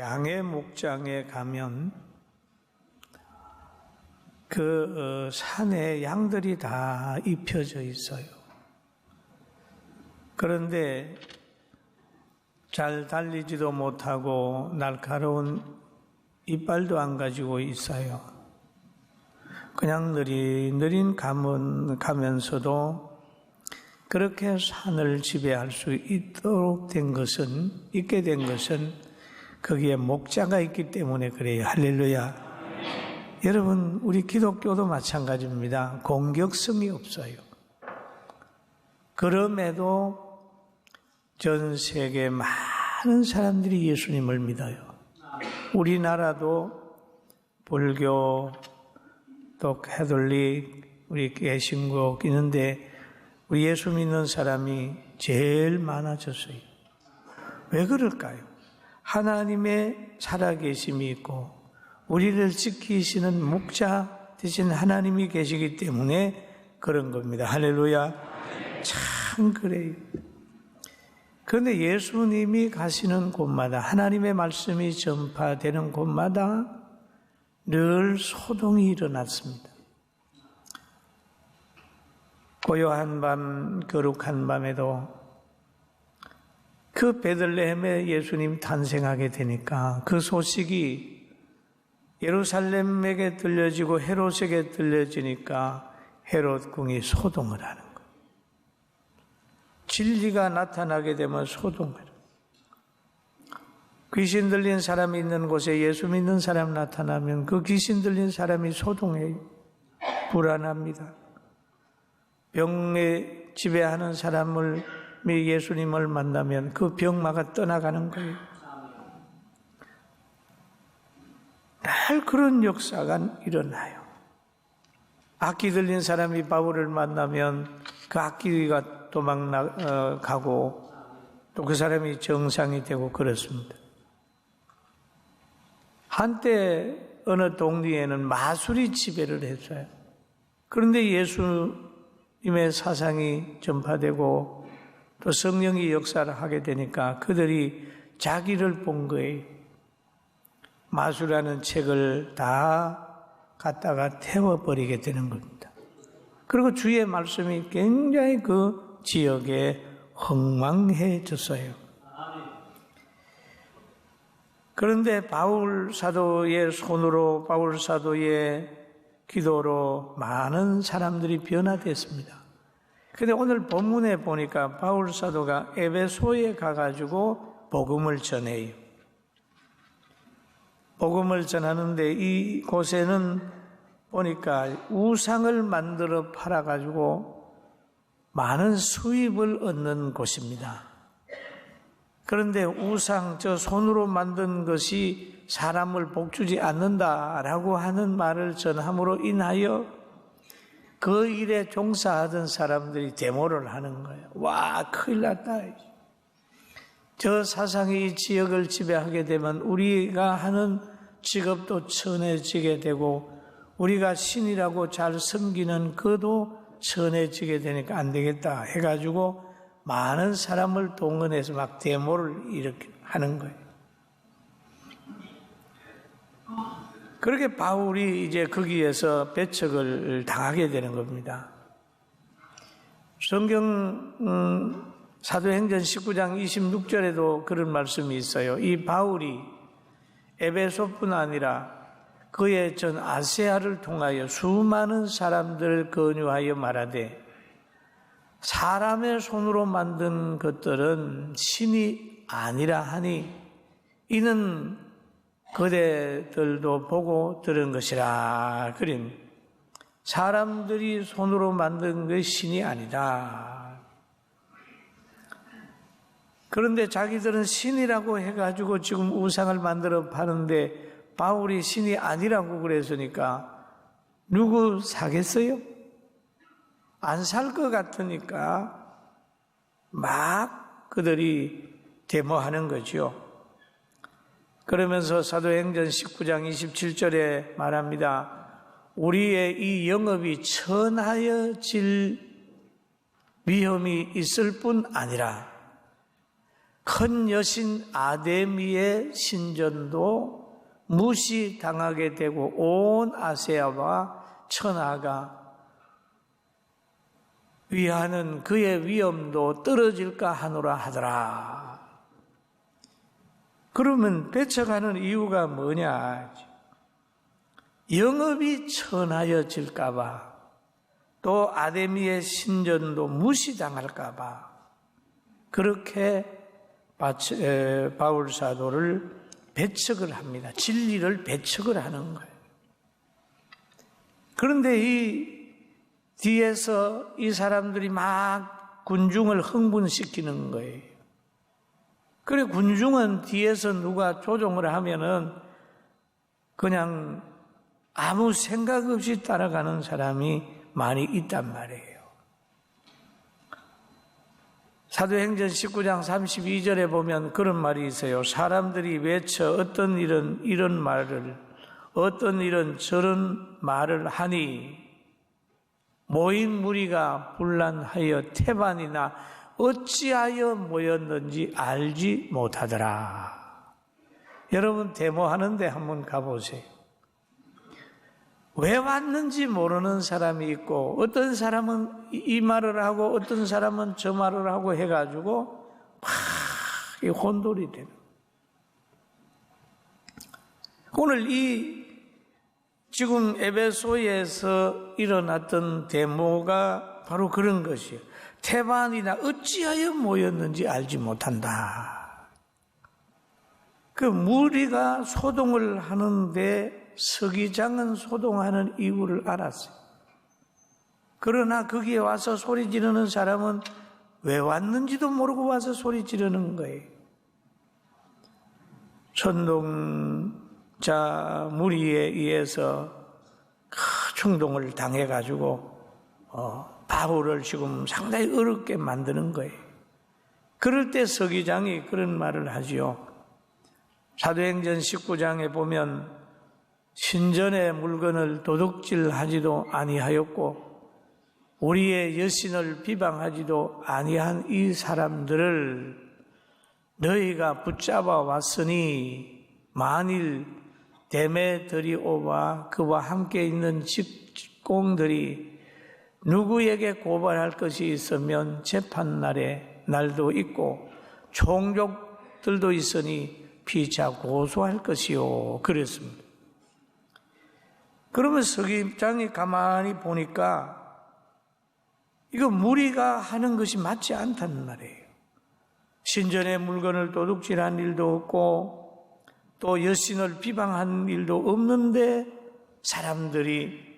양의 목장에 가면 그 산에 양들이 다 입혀져 있어요. 그런데 잘 달리지도 못하고 날카로운 이빨도 안 가지고 있어요. 그냥 느릿느릿 가면서도 그렇게 산을 지배할 수 있게 된 것은 거기에 목자가 있기 때문에 그래요. 할렐루야. 여러분, 우리 기독교도 마찬가지입니다. 공격성이 없어요. 그럼에도 전 세계 많은 사람들이 예수님을 믿어요. 우리나라도 불교, 또 가톨릭, 우리 개신국 있는데 우리 예수 믿는 사람이 제일 많아졌어요. 왜 그럴까요? 하나님의 살아계심이 있고 우리를 지키시는 목자 되신 하나님이 계시기 때문에 그런 겁니다. 할렐루야. 참 그래요. 그런데 예수님이 가시는 곳마다, 하나님의 말씀이 전파되는 곳마다 늘 소동이 일어났습니다. 고요한 밤, 거룩한 밤에도 그 베들레헴에 예수님 탄생하게 되니까 그 소식이 예루살렘에게 들려지고 헤롯에게 들려지니까 헤롯 궁이 소동을 하는 거예요. 진리가 나타나게 되면 소동을 해요. 귀신 들린 사람이 있는 곳에 예수 믿는 사람 나타나면 그 귀신 들린 사람이 소동해요. 불안합니다. 병에 지배하는 사람을 예수님을 만나면 그 병마가 떠나가는 거예요. 늘 그런 역사가 일어나요. 악기 들린 사람이 바울을 만나면 그 악기가 도망가고 또 그 사람이 정상이 되고 그렇습니다. 한때 어느 동리에는 마술이 지배를 했어요. 그런데 예수님의 사상이 전파되고 또 성령이 역사를 하게 되니까 그들이 자기를 본 거예요. 마술하는 책을 다 갖다가 태워버리게 되는 겁니다. 그리고 주의 말씀이 굉장히 그 지역에 흥망해졌어요. 그런데 바울 사도의 손으로, 바울 사도의 기도로 많은 사람들이 변화됐습니다. 그런데 오늘 본문에 보니까 바울 사도가 에베소에 가가지고 복음을 전해요. 복음을 전하는데 이곳에는 보니까 우상을 만들어 팔아가지고 많은 수입을 얻는 곳입니다. 그런데 우상, 저 손으로 만든 것이 사람을 복주지 않는다라고 하는 말을 전함으로 인하여 그 일에 종사하던 사람들이 데모를 하는 거예요. 와, 큰일 났다. 저 사상이 이 지역을 지배하게 되면 우리가 하는 직업도 천해지게 되고 우리가 신이라고 잘 섬기는 그도 천해지게 되니까 안 되겠다 해가지고 많은 사람을 동원해서 막 데모를 이렇게 하는 거예요. 그렇게 바울이 이제 거기에서 배척을 당하게 되는 겁니다. 성경 사도행전 19장 26절에도 그런 말씀이 있어요. 이 바울이 에베소뿐 아니라 그의 전 아시아를 통하여 수많은 사람들을 권유하여 말하되 사람의 손으로 만든 것들은 신이 아니라 하니 이는 그대들도 보고 들은 것이라. 그림 사람들이 손으로 만든 것이 신이 아니다. 그런데 자기들은 신이라고 해가지고 지금 우상을 만들어 파는데 바울이 신이 아니라고 그랬으니까 누구 사겠어요? 안 살 것 같으니까 막 그들이 데모하는 거죠. 그러면서 사도행전 19장 27절에 말합니다. 우리의 이 영업이 천하여질 위험이 있을 뿐 아니라 큰 여신 아데미의 신전도 무시당하게 되고 온 아시아와 천하가 위하는 그의 위엄도 떨어질까 하노라 하더라. 그러면 배척하는 이유가 뭐냐? 영업이 천하여질까 봐, 또 아데미의 신전도 무시당할까 봐 그렇게 바울 사도를 배척을 합니다. 진리를 배척을 하는 거예요. 그런데 이 뒤에서 이 사람들이 막 군중을 흥분시키는 거예요. 그래 군중은 뒤에서 누가 조종을 하면은 그냥 아무 생각 없이 따라가는 사람이 많이 있단 말이에요. 사도행전 19장 32절에 보면 그런 말이 있어요. 사람들이 외쳐 어떤 일은 이런 말을, 어떤 일은 저런 말을 하니 모인 무리가 분란하여 태반이나 어찌하여 모였는지 알지 못하더라. 여러분 데모하는데 한번 가보세요. 왜 왔는지 모르는 사람이 있고 어떤 사람은 이 말을 하고 어떤 사람은 저 말을 하고 해가지고 막 혼돈이 되는. 오늘 이 지금 에베소에서 일어났던 데모가 바로 그런 것이에요. 태반이나 어찌하여 모였는지 알지 못한다. 그 무리가 소동을 하는데 서기장은 소동하는 이유를 알았어요. 그러나 거기에 와서 소리 지르는 사람은 왜 왔는지도 모르고 와서 소리 지르는 거예요. 선동자 무리에 의해서 충동을 당해가지고 바울을 지금 상당히 어렵게 만드는 거예요. 그럴 때 서기장이 그런 말을 하지요. 사도행전 19장에 보면 신전의 물건을 도둑질하지도 아니하였고 우리의 여신을 비방하지도 아니한 이 사람들을 너희가 붙잡아 왔으니 만일 데메드리오와 그와 함께 있는 직공들이 누구에게 고발할 것이 있으면 재판날에 날도 있고 총족들도 있으니 피차 고소할 것이요. 그랬습니다. 그러면 서기장이 가만히 보니까 이거 무리가 하는 것이 맞지 않다는 말이에요. 신전의 물건을 도둑질한 일도 없고 또 여신을 비방한 일도 없는데 사람들이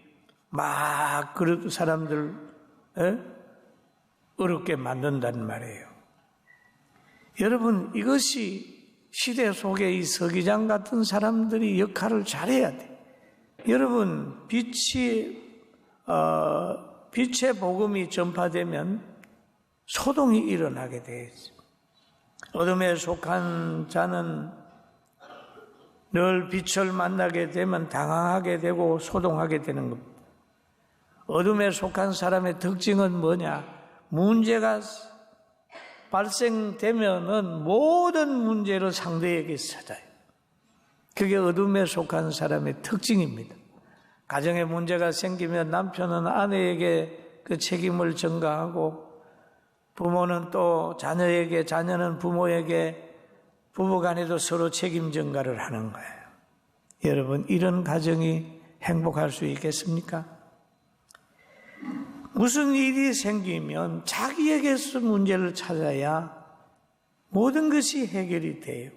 막 그런 사람들 어렵게 만든다는 말이에요. 여러분 이것이 시대 속에 이 서기장 같은 사람들이 역할을 잘해야 돼. 여러분 빛의 복음이 전파되면 소동이 일어나게 돼 있어요. 어둠에 속한 자는 늘 빛을 만나게 되면 당황하게 되고 소동하게 되는 겁니다. 어둠에 속한 사람의 특징은 뭐냐? 문제가 발생되면은 모든 문제를 상대에게 찾아요. 그게 어둠에 속한 사람의 특징입니다. 가정에 문제가 생기면 남편은 아내에게 그 책임을 전가하고 부모는 또 자녀에게, 자녀는 부모에게, 부부간에도 서로 책임 전가를 하는 거예요. 여러분 이런 가정이 행복할 수 있겠습니까? 무슨 일이 생기면 자기에게서 문제를 찾아야 모든 것이 해결이 돼요.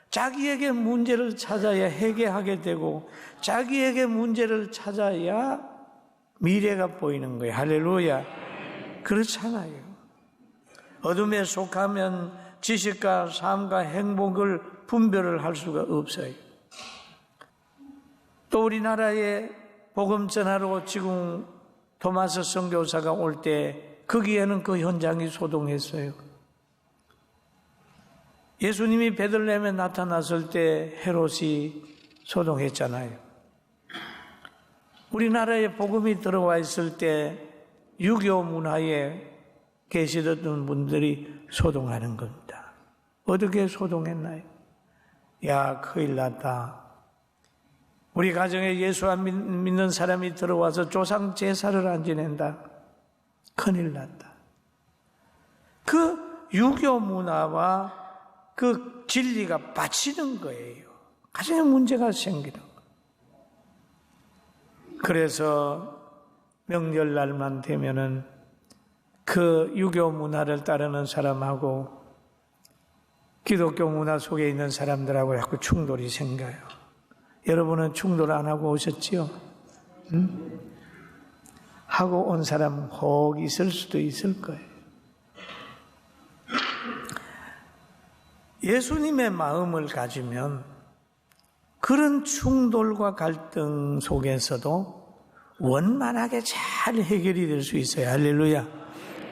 자기에게 문제를 찾아야 해결하게 되고 자기에게 문제를 찾아야 미래가 보이는 거예요. 할렐루야. 그렇잖아요. 어둠에 속하면 지식과 삶과 행복을 분별을 할 수가 없어요. 또 우리나라에 복음 전하러 지금 토마스 선교사가 올 때 거기에는 그 현장이 소동했어요. 예수님이 베들레헴에 나타났을 때 헤롯이 소동했잖아요. 우리나라에 복음이 들어와 있을 때 유교 문화에 계시던 분들이 소동하는 겁니다. 어떻게 소동했나요? 야, 큰일 났다. 우리 가정에 예수 안 믿는 사람이 들어와서 조상 제사를 안 지낸다. 큰일 났다. 그 유교 문화와 그 진리가 빠지는 거예요. 가정에 문제가 생기는 거예요. 그래서 명절날만 되면은 그 유교 문화를 따르는 사람하고 기독교 문화 속에 있는 사람들하고 자꾸 충돌이 생겨요. 여러분은 충돌 안 하고 오셨지요? 응? 하고 온 사람 혹 있을 수도 있을 거예요. 예수님의 마음을 가지면 그런 충돌과 갈등 속에서도 원만하게 잘 해결이 될 수 있어요. 할렐루야.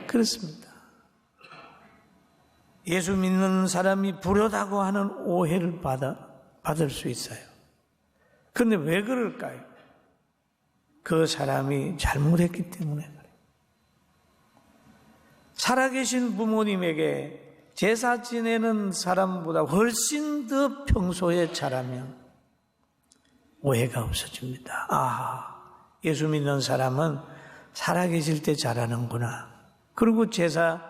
그렇습니다. 예수 믿는 사람이 불효다고 하는 오해를 받을 수 있어요. 그런데 왜 그럴까요? 그 사람이 잘못했기 때문에 그래요. 살아계신 부모님에게 제사 지내는 사람보다 훨씬 더 평소에 잘하면 오해가 없어집니다. 아, 예수 믿는 사람은 살아계실 때 잘하는구나. 그리고 제사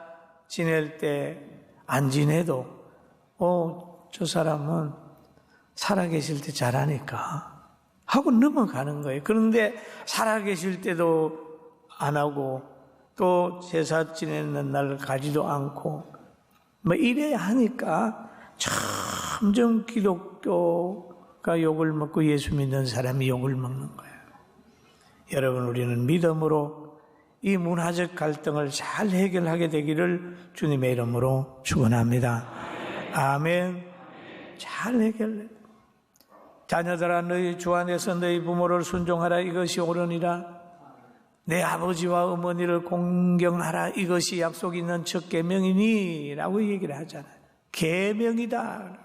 지낼 때 안 지내도 저 사람은 살아계실 때 잘하니까 하고 넘어가는 거예요. 그런데 살아계실 때도 안 하고 또 제사 지내는 날 가지도 않고 뭐 이래야 하니까 점점 기독교가 욕을 먹고 예수 믿는 사람이 욕을 먹는 거예요. 여러분, 우리는 믿음으로 이 문화적 갈등을 잘 해결하게 되기를 주님의 이름으로 축원합니다. 아멘. 잘 해결해. 자녀들아, 너희 주 안에서 너희 부모를 순종하라. 이것이 옳으니라. 내 아버지와 어머니를 공경하라. 이것이 약속 있는 첫 계명이니 라고 얘기를 하잖아요. 계명이다.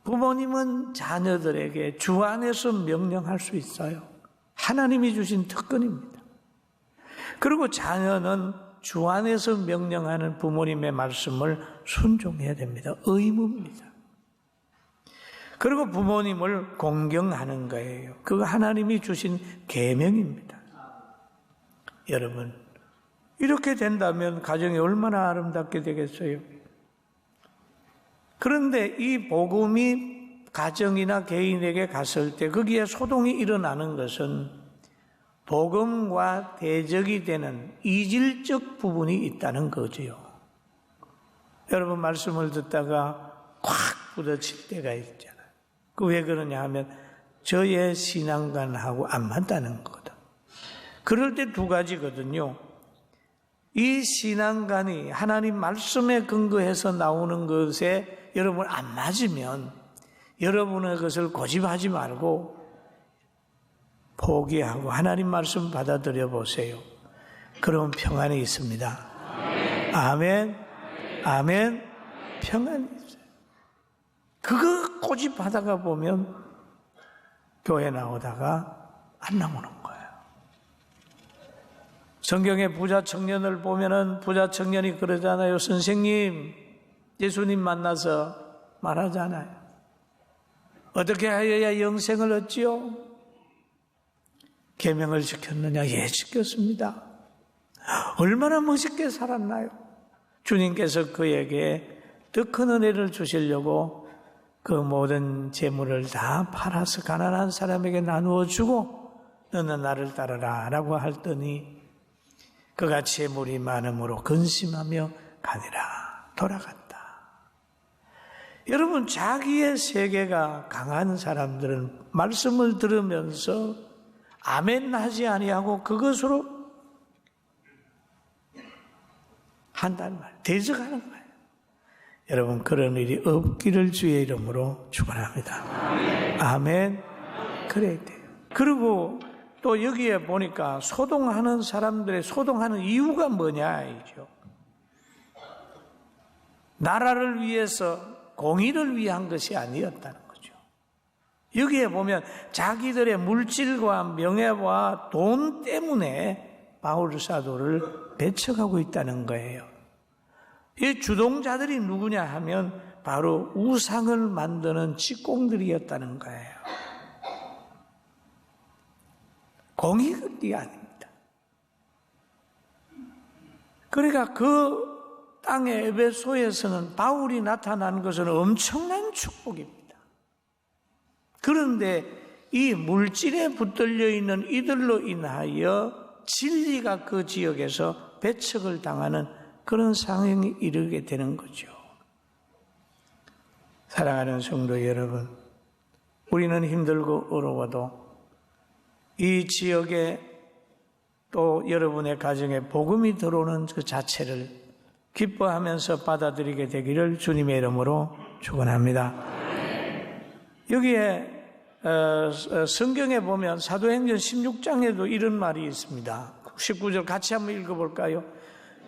부모님은 자녀들에게 주 안에서 명령할 수 있어요. 하나님이 주신 특권입니다. 그리고 자녀는 주 안에서 명령하는 부모님의 말씀을 순종해야 됩니다. 의무입니다. 그리고 부모님을 공경하는 거예요. 그거 하나님이 주신 계명입니다. 여러분, 이렇게 된다면 가정이 얼마나 아름답게 되겠어요? 그런데 이 복음이 가정이나 개인에게 갔을 때 거기에 소동이 일어나는 것은 복음과 대적이 되는 이질적 부분이 있다는 거지요. 여러분, 말씀을 듣다가 콱 부딪힐 때가 있잖아요. 그 왜 그러냐 하면 저의 신앙관하고 안 맞다는 거거든. 그럴 때 두 가지거든요. 이 신앙관이 하나님 말씀에 근거해서 나오는 것에 여러분 안 맞으면 여러분의 것을 고집하지 말고 포기하고 하나님 말씀 받아들여 보세요. 그러면 평안이 있습니다. 아멘. 아멘. 평안이 있어요. 그거 고집하다가 보면 교회 나오다가 안 나오는 거예요. 성경에 부자 청년을 보면은 부자 청년이 그러잖아요. 선생님, 예수님 만나서 말하잖아요. 어떻게 하여야 영생을 얻지요? 계명을 지켰느냐? 예, 지켰습니다. 얼마나 멋있게 살았나요? 주님께서 그에게 더 큰 은혜를 주시려고 그 모든 재물을 다 팔아서 가난한 사람에게 나누어 주고 너는 나를 따르라 라고 하더니 그가 재물이 많음으로 근심하며 가니라 돌아갔다. 여러분, 자기의 세계가 강한 사람들은 말씀을 들으면서 아멘 하지 아니하고 그것으로 한단 말이에요. 대적하는 거예요. 여러분, 그런 일이 없기를 주의 이름으로 축원합니다. 아멘. 그래야 돼요. 그리고 또 여기에 보니까 소동하는 사람들의 소동하는 이유가 뭐냐 이죠. 나라를 위해서 공의를 위한 것이 아니었다는 거죠. 여기에 보면 자기들의 물질과 명예와 돈 때문에 바울 사도를 배척하고 있다는 거예요. 이 주동자들이 누구냐 하면 바로 우상을 만드는 직공들이었다는 거예요. 공익이 아닙니다. 그러니까 그 땅의 에베소에서는 바울이 나타난 것은 엄청난 축복입니다. 그런데 이 물질에 붙들려 있는 이들로 인하여 진리가 그 지역에서 배척을 당하는 그런 상황에 이르게 되는 거죠. 사랑하는 성도 여러분, 우리는 힘들고 어려워도 이 지역에 또 여러분의 가정에 복음이 들어오는 그 자체를 기뻐하면서 받아들이게 되기를 주님의 이름으로 축원합니다. 여기에 성경에 보면 사도행전 16장에도 이런 말이 있습니다. 19절 같이 한번 읽어볼까요?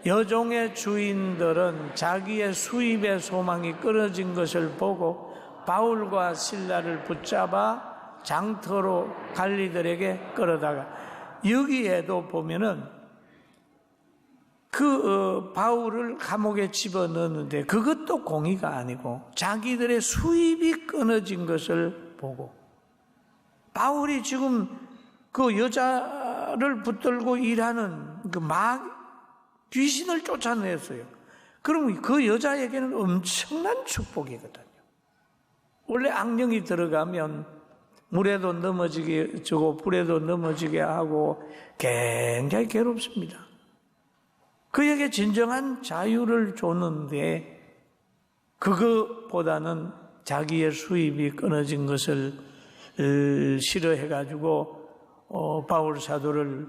여종의 주인들은 자기의 수입의 소망이 끊어진 것을 보고 바울과 실라를 붙잡아 장터로 관리들에게 끌어다가, 여기에도 보면은 바울을 감옥에 집어넣는데 그것도 공의가 아니고 자기들의 수입이 끊어진 것을 보고, 바울이 지금 그 여자를 붙들고 일하는 귀신을 쫓아냈어요. 그럼 그 여자에게는 엄청난 축복이거든요. 원래 악령이 들어가면 물에도 넘어지게 주고 불에도 넘어지게 하고 굉장히 괴롭습니다. 그에게 진정한 자유를 줬는데 그것보다는 자기의 수입이 끊어진 것을 싫어해가지고 바울 사도를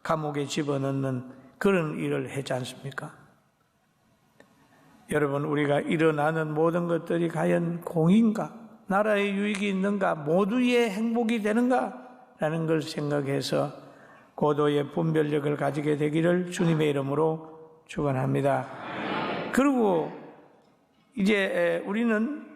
감옥에 집어넣는 그런 일을 했지 않습니까? 여러분, 우리가 일어나는 모든 것들이 과연 공인가? 나라의 유익이 있는가? 모두의 행복이 되는가? 라는 걸 생각해서 고도의 분별력을 가지게 되기를 주님의 이름으로 축원합니다. 그리고 이제 우리는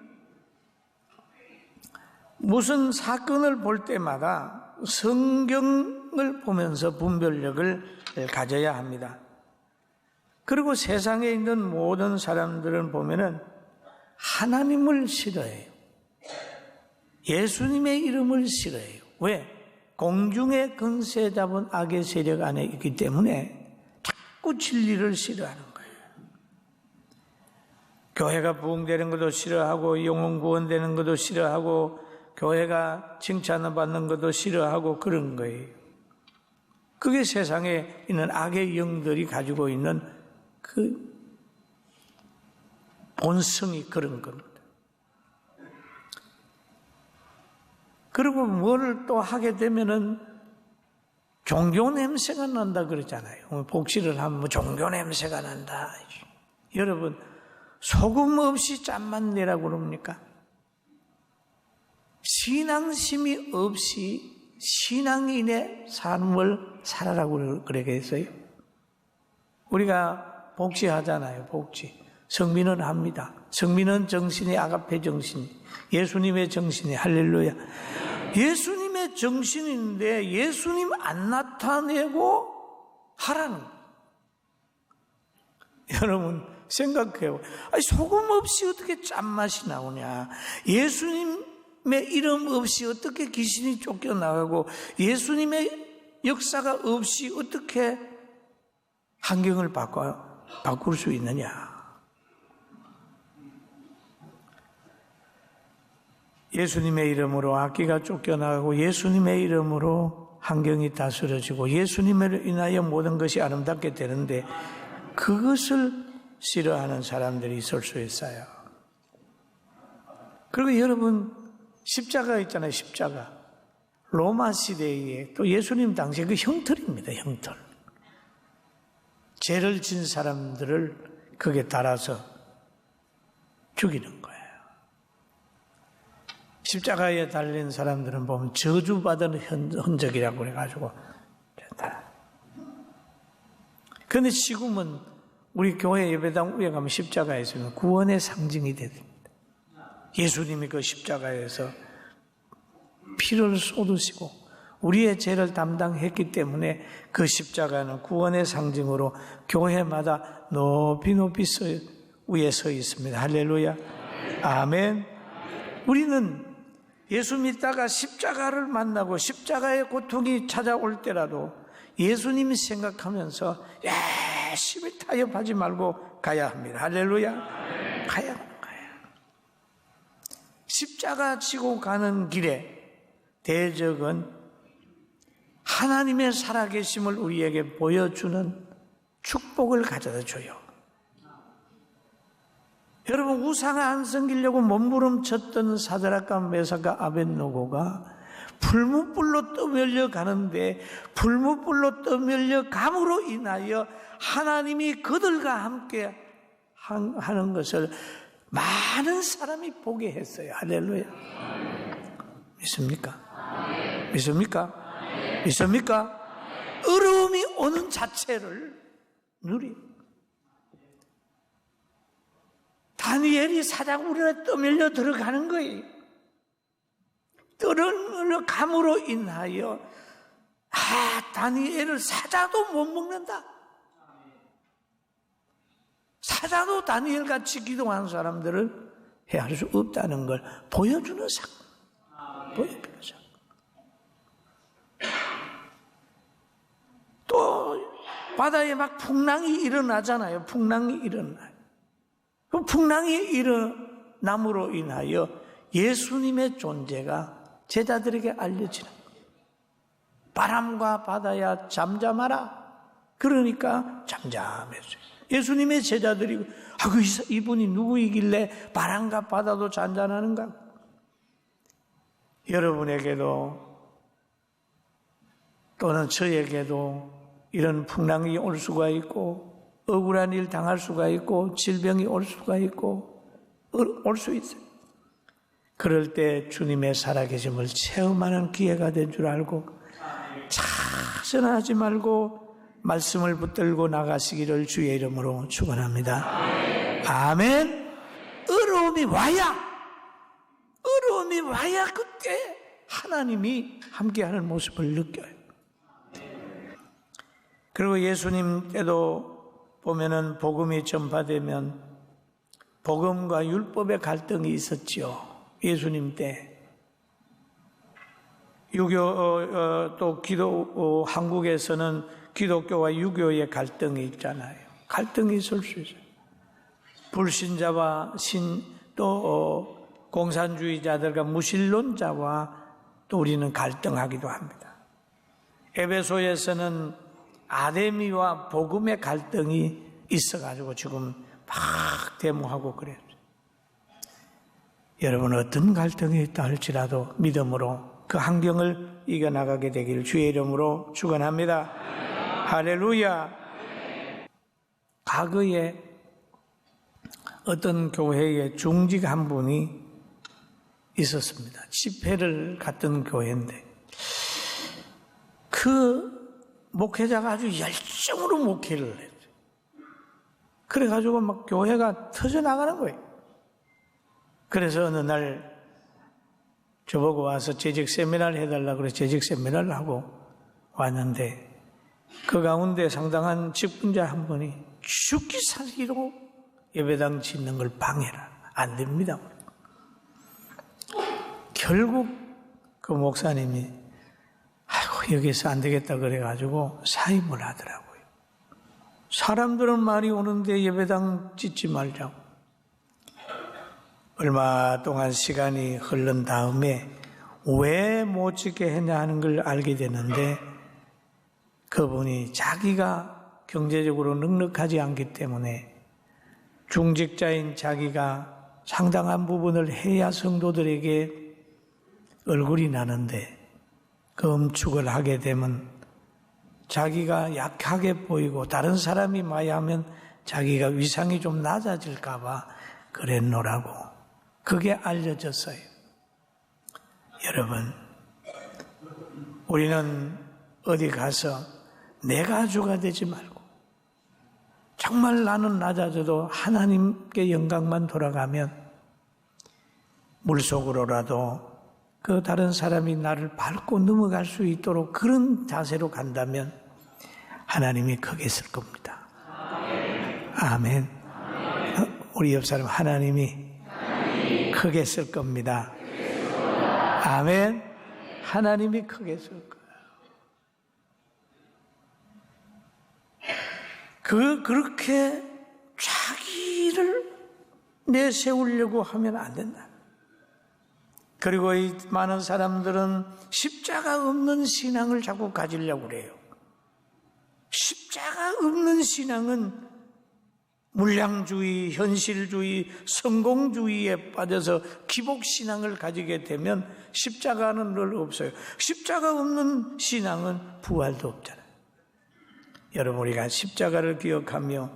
무슨 사건을 볼 때마다 성경을 보면서 분별력을 가져야 합니다. 그리고 세상에 있는 모든 사람들은 보면은 하나님을 싫어해요. 예수님의 이름을 싫어해요. 왜? 공중의 권세 잡은 악의 세력 안에 있기 때문에 자꾸 진리를 싫어하는 거예요. 교회가 부흥되는 것도 싫어하고 영혼 구원되는 것도 싫어하고 교회가 칭찬을 받는 것도 싫어하고 그런 거예요. 그게 세상에 있는 악의 영들이 가지고 있는 그 본성이 그런 겁니다. 그리고 뭐를 또 하게 되면은 종교 냄새가 난다 그러잖아요. 복지를 하면 종교 냄새가 난다. 여러분, 소금 없이 짠만 내라고 그럽니까? 신앙심이 없이 신앙인의 삶을 살아라고 그러겠어요? 우리가 복지하잖아요. 복지. 성민은 합니다. 성민은 정신이 아가페 정신, 예수님의 정신이 할렐루야. 예수님의 정신인데 예수님 안 나타내고 하라는 거예요. 여러분 생각해요. 아니, 소금 없이 어떻게 짠맛이 나오냐? 예수님의 이름 없이 어떻게 귀신이 쫓겨나가고 예수님의 역사가 없이 어떻게 환경을 바꿀 수 있느냐? 예수님의 이름으로 악기가 쫓겨나가고 예수님의 이름으로 환경이 다스려지고 예수님을 인하여 모든 것이 아름답게 되는데 그것을 싫어하는 사람들이 있을 수 있어요. 그리고 여러분 십자가 있잖아요. 십자가. 로마 시대에 또 예수님 당시에 그 형틀입니다. 형틀. 죄를 진 사람들을 거기에 달아서 죽이는 거예요. 십자가에 달린 사람들은 보면 저주받은 흔적이라고 그래가지고. 그런데 지금은 우리 교회 예배당 위에 가면 십자가에 있으면 구원의 상징이 됩니다. 예수님이 그 십자가에서 피를 쏟으시고 우리의 죄를 담당했기 때문에 그 십자가는 구원의 상징으로 교회마다 높이 위에 서 있습니다. 할렐루야. 아멘. 우리는 예수 믿다가 십자가를 만나고 십자가의 고통이 찾아올 때라도 예수님이 생각하면서 열심히 타협하지 말고 가야 합니다. 할렐루야. 가야. 십자가 지고 가는 길에 대적은 하나님의 살아계심을 우리에게 보여주는 축복을 가져다 줘요. 여러분, 우상을 안 섬기려고 몸부림쳤던 사드락과 메삭과 아벳노고가 불무불로 떠밀려 가는데 불무불로 떠밀려 감으로 인하여 하나님이 그들과 함께 하는 것을 많은 사람이 보게 했어요. 할렐루야. 믿습니까? 믿습니까? 믿습니까? 어려움이 오는 자체를 누리. 다니엘이 사자굴에 떠밀려 들어가는 거예요. 떠밀려 감으로 인하여 다니엘을 사자도 못 먹는다. 사자도 다니엘같이 기도하는 사람들을 해할 수 없다는 걸 보여주는 사건. 보여주는 사건. 또 바다에 막 풍랑이 일어나잖아요. 풍랑이 일어나요. 그 풍랑이 일어남으로 인하여 예수님의 존재가 제자들에게 알려지는 거예요. 바람과 바다야 잠잠하라. 그러니까 잠잠했어요. 예수님의 제자들이 이분이 누구이길래 바람과 바다도 잔잔하는가? 여러분에게도 또는 저에게도 이런 풍랑이 올 수가 있고 억울한 일 당할 수가 있고 질병이 올 수가 있고 올 수 있어요. 그럴 때 주님의 살아계심을 체험하는 기회가 된 줄 알고 차선하지 말고 말씀을 붙들고 나가시기를 주의 이름으로 축원합니다. 아멘. 어려움이 와야 그때 하나님이 함께하는 모습을 느껴요. 그리고 예수님 때도 보면은 복음이 전파되면 복음과 율법의 갈등이 있었죠. 예수님 때. 유교 또 한국에서는 기독교와 유교의 갈등이 있잖아요. 갈등이 있을 수 있어요. 불신자와 또 공산주의자들과 무신론자와 또 우리는 갈등하기도 합니다. 에베소에서는 아데미와 복음의 갈등이 있어가지고 지금 막 데모하고 그래요. 여러분, 어떤 갈등이 있다 할지라도 믿음으로 그 환경을 이겨나가게 되기를 주의 이름으로 축원합니다. 할렐루야. 과거에 어떤 교회에 중직 한 분이 있었습니다. 집회를 갔던 교회인데 그 목회자가 아주 열정으로 목회를 했어요. 그래가지고 막 교회가 터져나가는 거예요. 그래서 어느 날 저보고 와서 재직 세미나를 해달라고 그래서 재직 세미나를 하고 왔는데 그 가운데 상당한 직분자 한 분이 죽기 살기로 예배당 짓는 걸 방해라. 안 됩니다. 결국 그 목사님이 여기서 안 되겠다 그래가지고 사임을 하더라고요. 사람들은 말이 오는데 예배당 짓지 말자고. 얼마 동안 시간이 흐른 다음에 왜 못 짓게 했냐 하는 걸 알게 되는데 그분이 자기가 경제적으로 넉넉하지 않기 때문에 중직자인 자기가 상당한 부분을 해야 성도들에게 얼굴이 나는데 금축을 하게 되면 자기가 약하게 보이고 다른 사람이 많이 하면 자기가 위상이 좀 낮아질까 봐 그랬노라고 그게 알려졌어요. 여러분, 우리는 어디 가서 내 가주가 되지 말고 정말 나는 낮아져도 하나님께 영광만 돌아가면 물속으로라도 그 다른 사람이 나를 밟고 넘어갈 수 있도록 그런 자세로 간다면 하나님이 크게 쓸 겁니다. 아멘. 우리 옆 사람 하나님이 크게 쓸 겁니다. 아멘. 하나님이 크게 쓸 거예요. 그렇게 자기를 내세우려고 하면 안 된다. 그리고 이 많은 사람들은 십자가 없는 신앙을 자꾸 가지려고 그래요. 십자가 없는 신앙은 물량주의, 현실주의, 성공주의에 빠져서 기복신앙을 가지게 되면 십자가는 늘 없어요. 십자가 없는 신앙은 부활도 없잖아요. 여러분, 우리가 십자가를 기억하며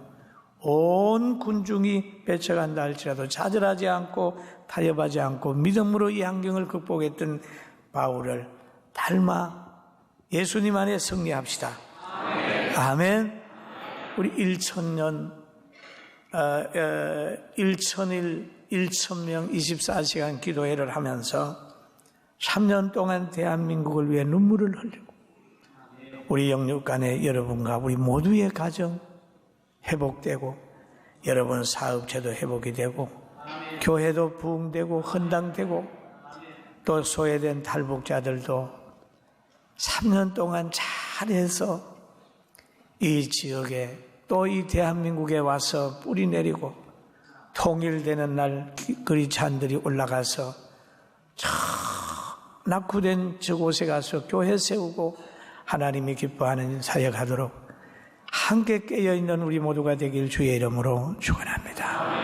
온 군중이 배쳐간다 할지라도 좌절하지 않고 타협하지 않고 믿음으로 이 환경을 극복했던 바울을 닮아 예수님 안에 승리합시다. 아멘. 우리 1000년 1000명 24시간 기도회를 하면서 3년 동안 대한민국을 위해 눈물을 흘리고 우리 영육간의 여러분과 우리 모두의 가정 회복되고 여러분 사업체도 회복이 되고 교회도 부흥되고 헌당되고 또 소외된 탈북자들도 3년 동안 잘해서 이 지역에 또 이 대한민국에 와서 뿌리 내리고 통일되는 날 그리스도인들이 올라가서 저 낙후된 저곳에 가서 교회 세우고 하나님이 기뻐하는 사역하도록 함께 깨어있는 우리 모두가 되길 주의 이름으로 축원합니다.